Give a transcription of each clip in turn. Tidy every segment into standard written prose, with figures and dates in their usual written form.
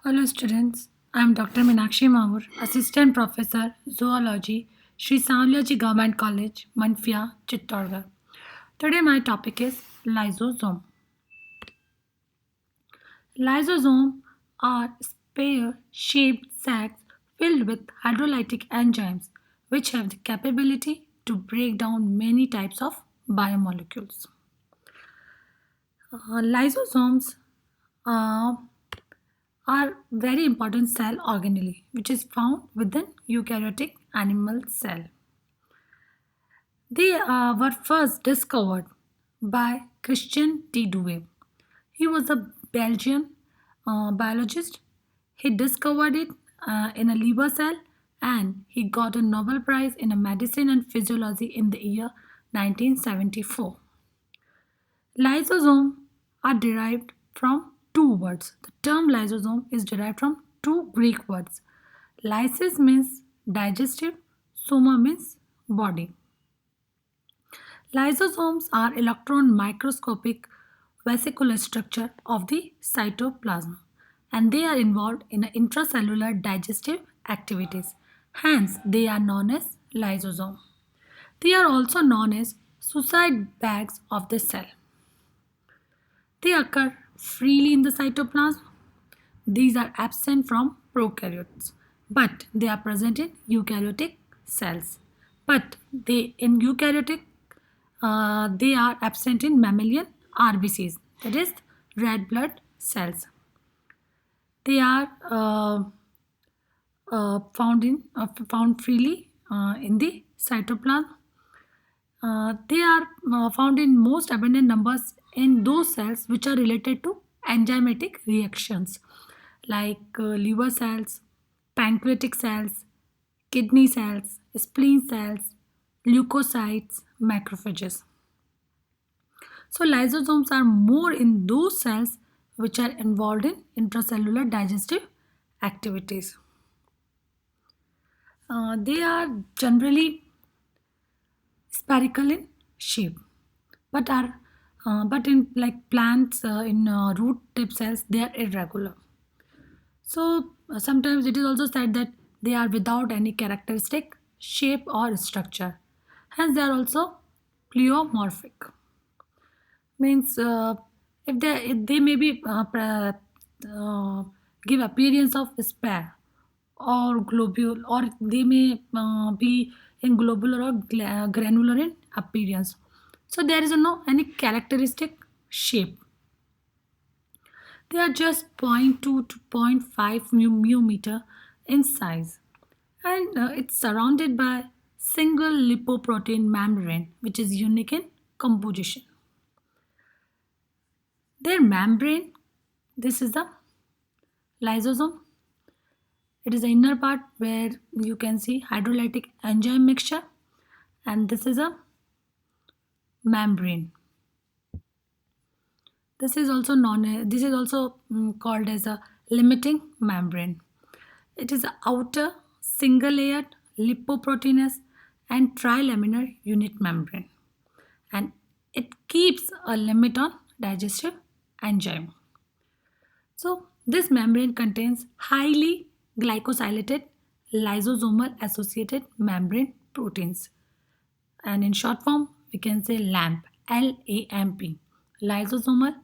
Hello students, I am Dr. Meenakshi Mahur, Assistant Professor, Zoology, Sri Savlaji Government College, Manfia, Chittorgarh. Today my topic is lysosome. Lysosomes are spear-shaped sacs filled with hydrolytic enzymes which have the capability to break down many types of biomolecules. Lysosomes uh, are very important cell organelle which is found within eukaryotic animal cell. They were first discovered by Christian T. Douay. He was a Belgian biologist. He discovered it in a liver cell and he got a Nobel Prize in medicine and physiology in the year 1974. Lysosomes are derived from two words. The term lysosome is derived from two Greek words. Lysis means digestive, soma means body. Lysosomes are electron microscopic vesicular structure of the cytoplasm and they are involved in intracellular digestive activities. Hence, they are known as lysosome. They are also known as suicide bags of the cell. They occur freely in the cytoplasm. These are absent from prokaryotes, but they are present in eukaryotic cells. But they in eukaryotic they are absent in mammalian RBCs, that is red blood cells. They are found freely in the cytoplasm. They are found in most abundant numbers in those cells which are related to enzymatic reactions like liver cells, pancreatic cells, kidney cells, spleen cells, leukocytes, macrophages. So lysosomes are more in those cells which are involved in intracellular digestive activities. They are generally spherical in shape, but in like plants in root tip cells they are irregular. So sometimes it is also said that they are without any characteristic shape or structure. Hence they are also pleomorphic. Means if they may be give appearance of spare or globule or they may be in globular or granular in appearance, so there is no any characteristic shape. They are just zero point 0.2 to zero point 0.5 μm in size and it's surrounded by single lipoprotein membrane which is unique in composition. Their membrane, this is the lysosome. It is the inner part where you can see hydrolytic enzyme mixture and this is a membrane. This is also called as a limiting membrane. It is a outer single layered lipoproteinous and trilaminar unit membrane and it keeps a limit on digestive enzyme. So, this membrane contains highly glycosylated lysosomal associated membrane proteins. And in short form, we can say LAMP, LAMP, lysosomal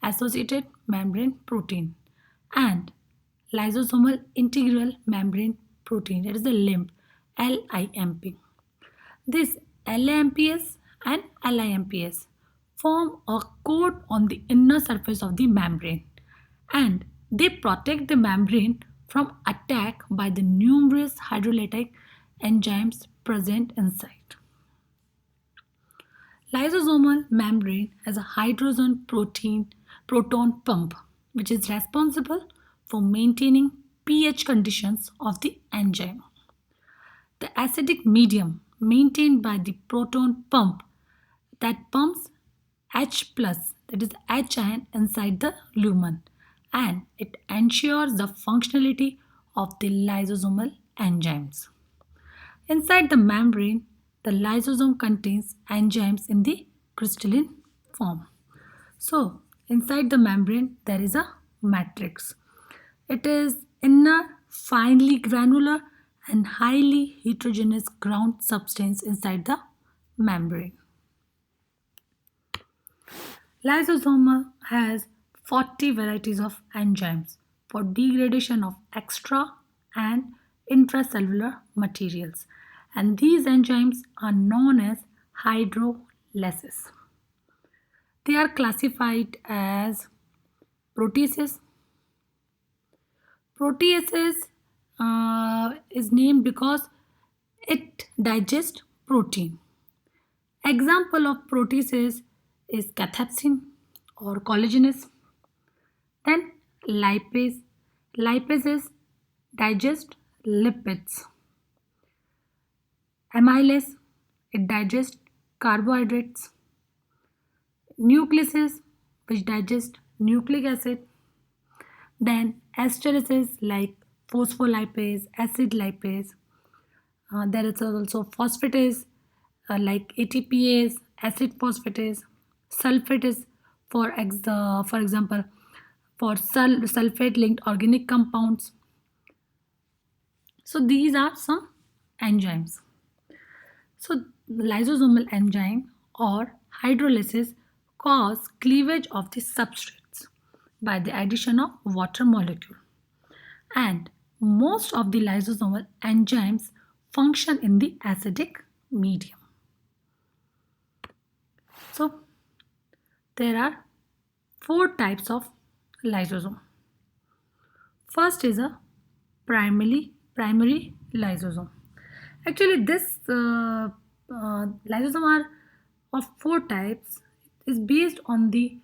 associated membrane protein, and lysosomal integral membrane protein, that is the LIMP, LIMP. This LAMPs and LIMPs form a coat on the inner surface of the membrane and they protect the membrane from attack by the numerous hydrolytic enzymes present inside. Lysosomal membrane has a hydrogen proton pump which is responsible for maintaining pH conditions of the enzyme. The acidic medium maintained by the proton pump that pumps H plus, that is H ion inside the lumen, and it ensures the functionality of the lysosomal enzymes. Inside the membrane, the lysosome contains enzymes in the crystalline form. So, inside the membrane, there is a matrix. It is inner, finely granular, and highly heterogeneous ground substance inside the membrane. Lysosome has 40 varieties of enzymes for degradation of extra and intracellular materials, and these enzymes are known as hydrolysis. They are classified as proteases. Proteases is named because it digests protein. Example of proteases is cathepsin or collagenase. Then lipase. Lipases digest lipids. Amylase, it digests carbohydrates. Nucleases, which digest nucleic acid. Then esterases like phospholipase, acid lipase. There is also phosphatase like ATPase, acid phosphatase, sulfatase for example for sulfate linked organic compounds. So these are some enzymes. So lysosomal enzyme or hydrolysis cause cleavage of the substrates by the addition of water molecule. And most of the lysosomal enzymes function in the acidic medium. So there are four types of lysosome. First is a primary lysosome. Actually, this lysosome are of four types is based on the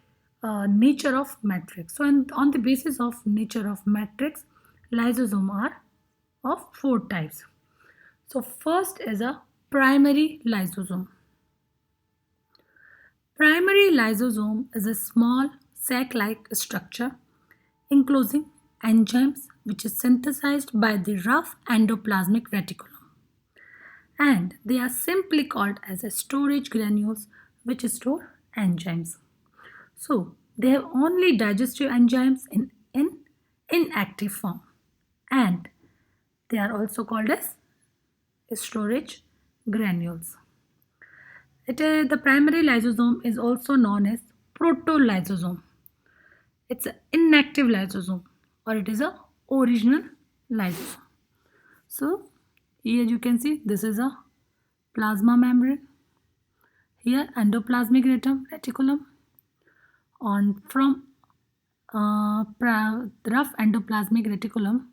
nature of matrix. So, on the basis of nature of matrix, lysosome are of four types. So, first is a primary lysosome. Primary lysosome is a small sac-like structure enclosing enzymes which is synthesized by the rough endoplasmic reticulum, and they are simply called as a storage granules which store enzymes. So they have only digestive enzymes in inactive form, and they are also called as storage granules. The primary lysosome is also known as protolysosome. It's an inactive lysosome or it is a original lysosome. So here you can see this is a plasma membrane. Here endoplasmic reticulum. On from rough endoplasmic reticulum,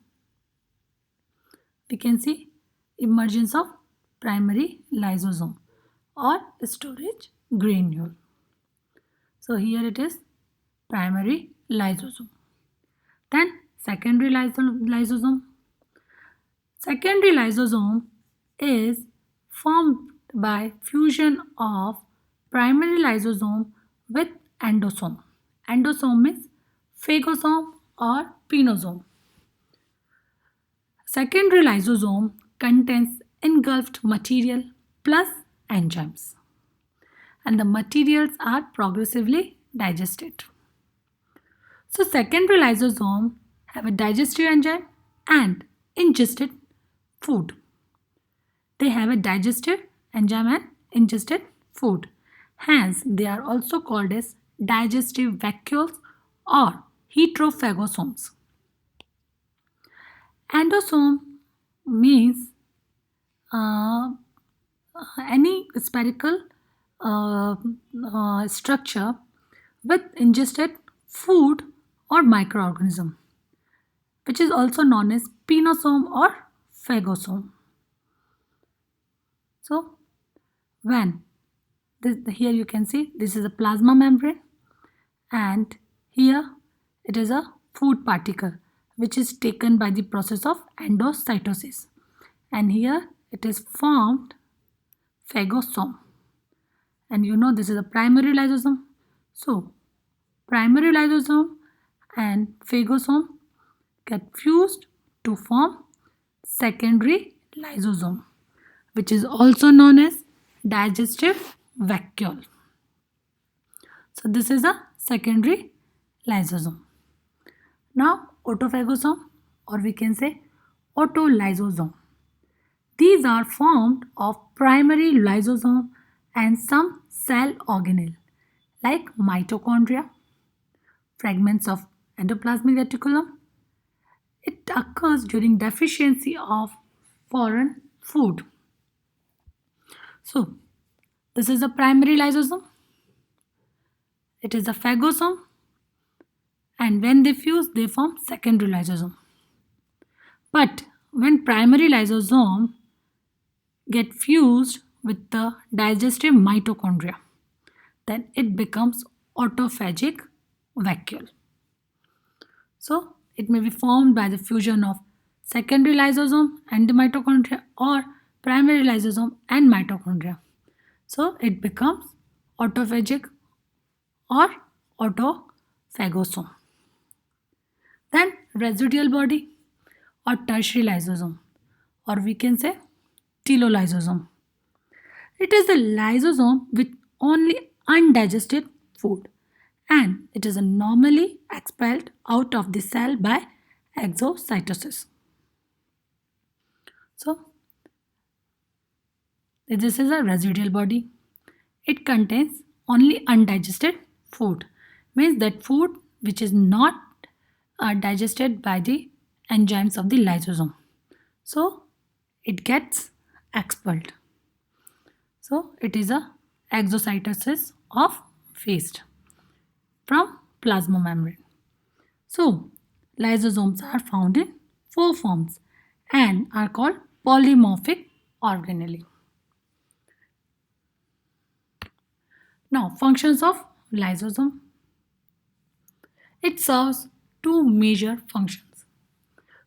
we can see emergence of primary lysosome or storage granule. So here it is primary lysosome. Then secondary lysosome. Secondary lysosome is formed by fusion of primary lysosome with endosome. Endosome is phagosome or pinosome. Secondary lysosome contains engulfed material plus enzymes, and the materials are progressively digested. So secondary lysosome have a digestive enzyme and ingested food. They have a digestive enzyme and ingested food. Hence, they are also called as digestive vacuoles or heterophagosomes. Endosome means uh, any spherical structure with ingested food or microorganism, which is also known as pinosome or phagosome. So when here you can see this is a plasma membrane, and here it is a food particle which is taken by the process of endocytosis, and here it is formed phagosome, and you know this is a primary lysosome. So primary lysosome and phagosome get fused to form secondary lysosome, which is also known as digestive vacuole. So this is a secondary lysosome. Now, autophagosome, or we can say autolysosome. These are formed of primary lysosome and some cell organelle like mitochondria, fragments of endoplasmic reticulum. It occurs during deficiency of foreign food. So, this is a primary lysosome, it is a phagosome, and when they fuse, they form secondary lysosome. But when primary lysosome get fused with the digestive mitochondria, then it becomes autophagic vacuole. So it may be formed by the fusion of secondary lysosome and the mitochondria or primary lysosome and mitochondria. So it becomes autophagic or autophagosome. Then residual body or tertiary lysosome, or we can say telolysosome. It is the lysosome with only undigested food and it is normally expelled out of the cell by exocytosis. So, this is a residual body. It contains only undigested food, means that food which is not digested by the enzymes of the lysosome. So, it gets expelled. So, it is a exocytosis of waste from plasma membrane. So, lysosomes are found in four forms and are called polymorphic organelle. Now, functions of lysosome. It serves two major functions.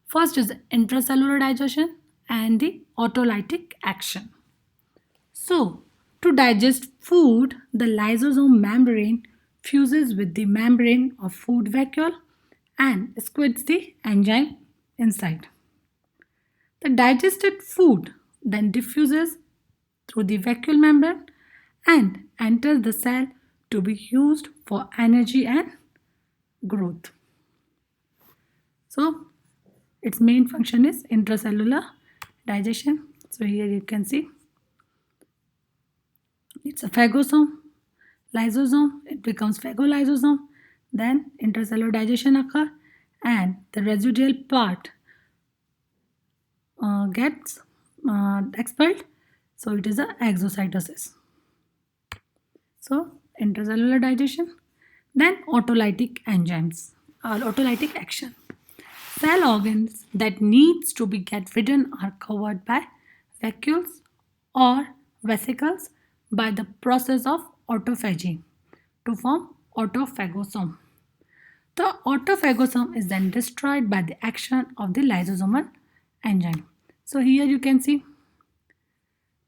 First is the intracellular digestion and the autolytic action. So, to digest food, the lysosome membrane fuses with the membrane of food vacuole and squids the enzyme inside. The digested food then diffuses through the vacuole membrane and enters the cell to be used for energy and growth. So, its main function is intracellular digestion. So, here you can see it's a phagosome, lysosome, it becomes phagolysosome, then intracellular digestion occur and the residual part gets expelled. So, it is a exocytosis. So, intracellular digestion, then autolytic enzymes or autolytic action. Cell organs that needs to be get ridden are covered by vacuoles or vesicles by the process of autophagy to form autophagosome. The autophagosome is then destroyed by the action of the lysosomal enzyme. So here you can see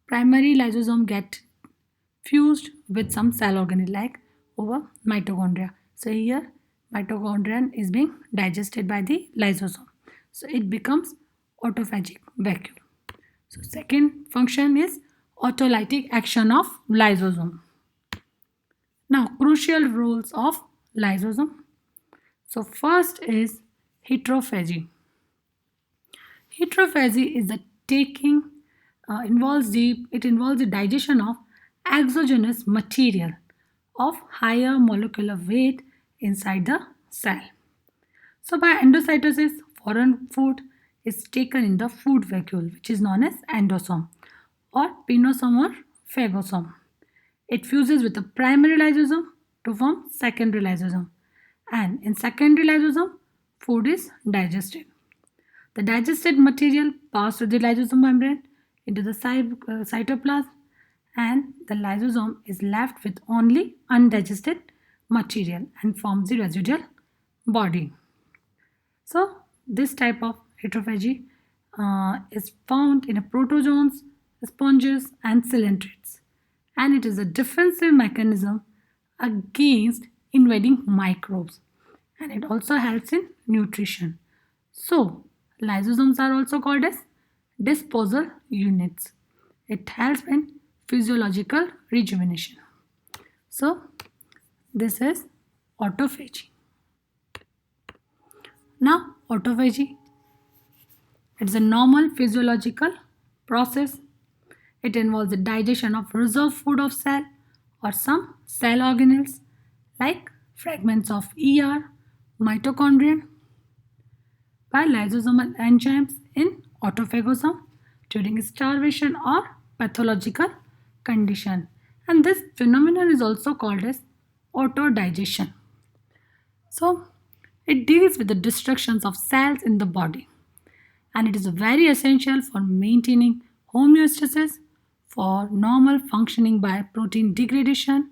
primary lysosome get fused with some cell organelle like over mitochondria. So here mitochondrion is being digested by the lysosome. So it becomes autophagic vacuole. So second function is autolytic action of lysosome. Now crucial roles of lysosome. So first is heterophagy. Heterophagy is the taking it involves the digestion of exogenous material of higher molecular weight inside the cell. So by endocytosis, foreign food is taken in the food vacuole, which is known as endosome or pinosome or phagosome. It fuses with the primary lysosome to form secondary lysosome, and in secondary lysosome, food is digested. The digested material passes through the lysosome membrane into the cytoplasm, and the lysosome is left with only undigested material and forms the residual body. So, this type of heterophagy is found in protozoans, sponges, and coelenterids, and it is a defensive mechanism against invading microbes, and it also helps in nutrition. So, lysosomes are also called as disposal units. It helps in physiological rejuvenation. So, this is autophagy. Now, autophagy. It's a normal physiological process. It involves the digestion of reserve food of cell or some cell organelles like fragments of mitochondrion by lysosomal enzymes in autophagism during starvation or pathological condition. And this phenomenon is also called as autodigestion. So, it deals with the destructions of cells in the body, and it is very essential for maintaining homeostasis, for normal functioning by protein degradation,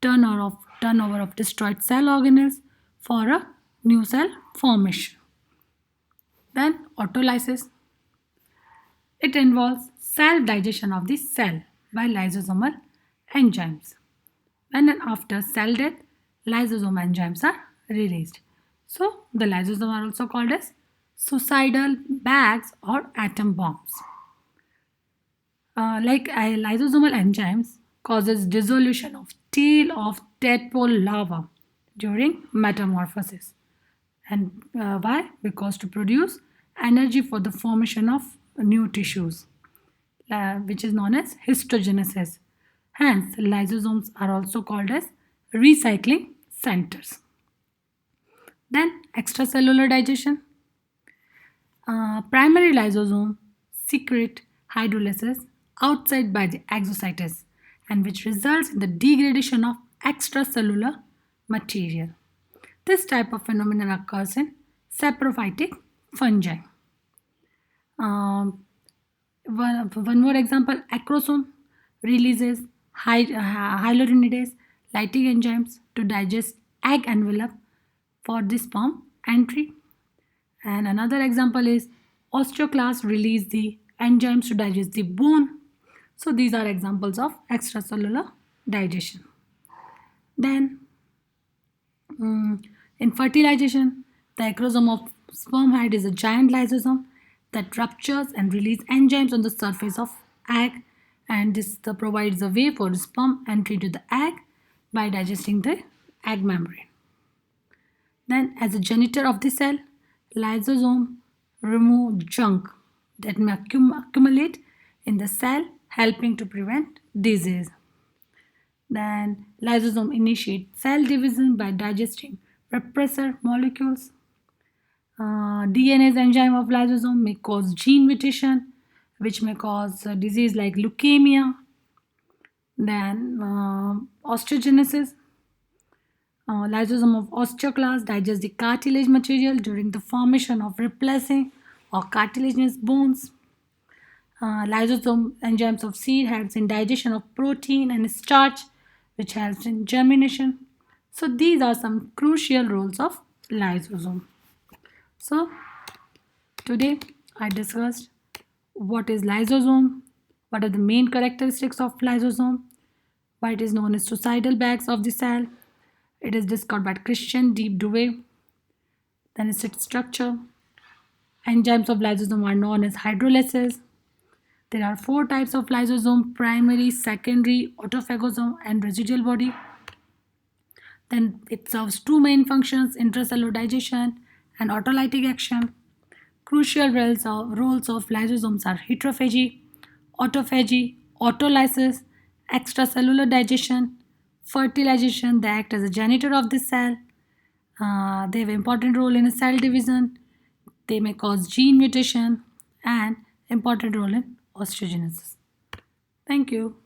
turnover of destroyed cell organelles, for a new cell formation. Then autolysis. It involves self-digestion of the cell by lysosomal enzymes. When and after cell death, lysosomal enzymes are released. So the lysosomes are also called as suicidal bags or atom bombs. Lysosomal enzymes causes dissolution of tail of tadpole larva during metamorphosis. And why? Because to produce energy for the formation of new tissues, which is known as histogenesis. Hence, lysosomes are also called as recycling centers. Then, extracellular digestion. Primary lysosome secrete hydrolysis outside by the exocytes, and which results in the degradation of extracellular material. This type of phenomenon occurs in saprophytic fungi. One more example, acrosome releases hyaluronidase lytic enzymes to digest egg envelope for the sperm entry. And another example is osteoclast release the enzymes to digest the bone. So these are examples of extracellular digestion. Then in fertilization, the acrosome of sperm head is a giant lysosome that ruptures and releases enzymes on the surface of egg, and this provides a way for sperm entry to the egg by digesting the egg membrane. Then, as a janitor of the cell, lysosome remove junk that may accumulate in the cell, helping to prevent disease. Then, lysosome initiate cell division by digesting repressor molecules. DNase enzyme of lysosome may cause gene mutation, which may cause disease like leukemia. Then, osteogenesis. Lysosome of osteoclast digests the cartilage material during the formation of replacing or cartilaginous bones. Lysosome enzymes of seed helps in digestion of protein and starch, which helps in germination. So these are some crucial roles of lysosome. So today I discussed what is lysosome, what are the main characteristics of lysosome, why it is known as suicidal bags of the cell. It is discovered by Christian Deep Dewey. Then is its structure. Enzymes of lysosome are known as hydrolysis. There are 4 types of lysosome: primary, secondary, autophagosome, and residual body. Then it serves 2 main functions: intracellular digestion and autolytic action. Crucial roles of lysosomes are heterophagy, autophagy, autolysis, extracellular digestion, fertilization. They act as a janitor of the cell. They have an important role in cell division. They may cause gene mutation and important role in osteogenesis. Thank you.